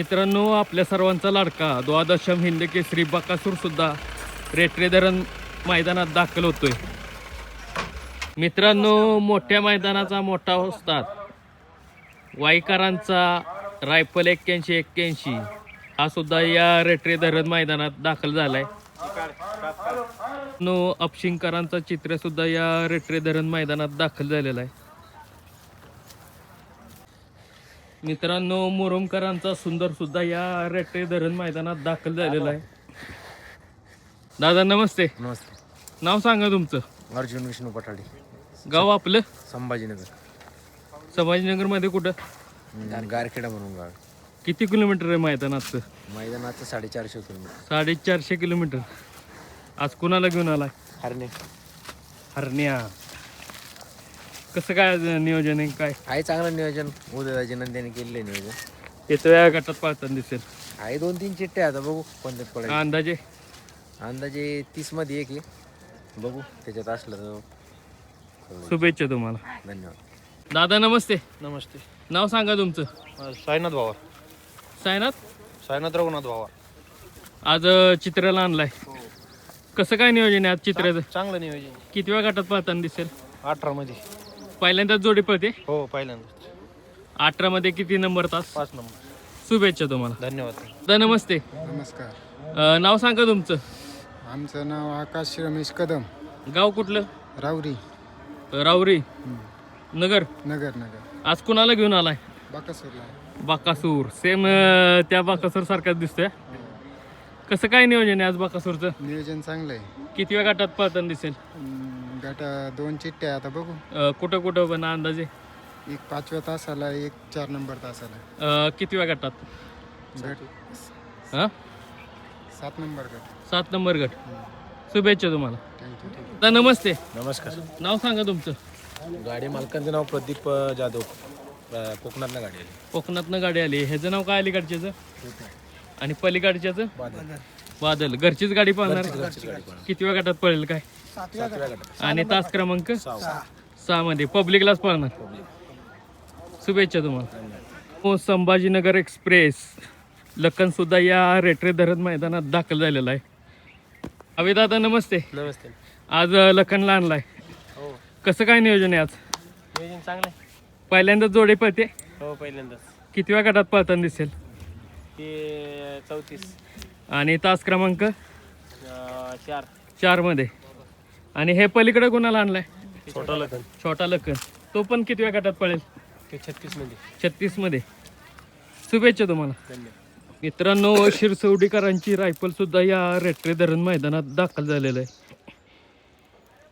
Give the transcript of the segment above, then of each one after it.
मित्रांनो, आपल्या सर्वांचा लाडका द्वादशम हिंद केसरी बकासूर सुद्धा रेटरे धरण मैदानात दाखल होतोय. मित्रांनो, मोठ्या मैदानाचा मोठा उस्ताद वाईकरांचा रायफल 8181 हा सुद्धा या रेटरे धरण मैदानात दाखल झालाय. अपशिंकरांचा चित्र सुद्धा या रेटरे धरण मैदानात दाखल झालेला आहे. मित्रांनो, मुरुमकरांचा सुंदर सुद्धा या रेटरे धरण मैदानात दाखल झालेला आहे. दादा नमस्ते. नमस्ते. नाव सांगा तुमचं. अर्जुन विष्णू पठाडे. गाव आपलं संभाजीनगर. संभाजीनगर मध्ये कुठं? गारखेडा म्हणून गाव. किती किलोमीटर आहे मैदानाचं? मैदानाचं 450 किलोमीटर. 450 किलोमीटर. आज कुणाला घेऊन आलाय? हरणे. हरण्या. कसं काय नियोजन आहे? काय आहे चांगलं नियोजन. उदयदाजी नंद्याने केलेलं नियोजन. येतो या गटात पाहताना दिसेल. आहे 2-3 चिठ्ठे आता बघू कोणत्यात पडेल. अंदाजे अंदाजे 30 मध्ये एक आहे. बघू त्याच्यात असलं तर. शुभेच्छा तुम्हाला. धन्यवाद. दादा नमस्ते. नमस्ते. नाव सांगा तुमचं. साईनाथ भावा. साईनाथ रघुनाथ भावा. आज चित्राला आणलाय. कसं काय नियोजन आहे आज चित्राचं? चांगलं नियोजन. किती वेळा गटात पाहताना दिसेल? 18 मध्ये. पहिल्यांदाच जोडी पळते. हो पहिल्यांदा. 18 मध्ये किती नंबर तास? 5 नंबर. शुभेच्छा तुम्हाला. धन्यवाद. दादा नमस्ते. नमस्कार. नाव सांगा तुमचं. आमचं नाव आकाश रमेश कदम. गाव कुठलं? रावरी. रावरी. नगर. नगर नगर. आज कुणाला घेऊन आलाय? बाकासूरला. बाकासूर. सेम त्या बाकासूर सारखाच दिसतोय. कसं काय नियोजन आहे आज बाकासूरचं? नियोजन चांगलं आहे. किती वेळा गटात पाहताना दिसेल? गटा 2 चिठ्ठ्या आता बघू. कुठं कुठं पण अंदाजे? एक 5व्या तासाला, एक 4 नंबर तासाला. किती वेळा गटात? गट हां 7 नंबर गट. 7 नंबर गट. शुभेच्छा तुम्हाला. थँक्यू. दादा नमस्ते. नमस्कार. नाव सांगा तुमचं. गाडी मालकांचं नाव प्रदीप जाधव. कोकणातनं गाडी आली. कोकणातनं गाडी आली. ह्याचं नाव काय अलीकडच्याचं? आणि पलीकडच्याचं? बादल. घरचीच गाडी पाहणार? किती वेळा गटात पळेल काय? आणि तास क्रमांक 6 मध्ये पब्लिकलाच पळणार. शुभेच्छा तुम्हाला. संभाजीनगर एक्सप्रेस लखन सुद्धा या रेटरे धरण मैदानात दाखल झालेला आहे. अभि दादा नमस्ते. नमस्ते. आज लखनला आणलाय. हो कसं काय नियोजन आहे आज? नियोजन चांगलं आहे. पहिल्यांदाच जोडे पळते. हो पहिल्यांदाच. किती वेळा गटात पळताना दिसेल? ते 34. आणि तास क्रमांक 4. 4 मध्ये. आणि हे पलीकडे कोणाला आणलाय? छोटा लखन. छोटा लखन. तो पण किती वेळा गटात पळेल? ते 36 मध्ये. 36 मध्ये. शुभेच्छा तुम्हाला. धन्यवाद. मित्रांनो, शिरसवडीकरांची रायफल सुद्धा या रेटरे धरण मैदानात दाखल झालेलं आहे.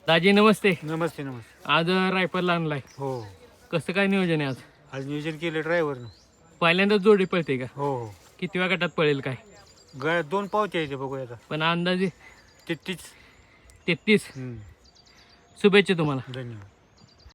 दाजी नमस्ते. नमस्ते. नमस्ते. आज रायफलला आणलाय. हो. कसं काय नियोजन आहे आज? आज नियोजन केलं ड्रायव्हरनं. पहिल्यांदाच जोडी पळते का? हो हो. किती वेळा गटात पळेल काय? 2 पावते यायचे बघूया आता. पण अंदाजे 33. 33. शुभेच्छा तुम्हाला. धन्यवाद.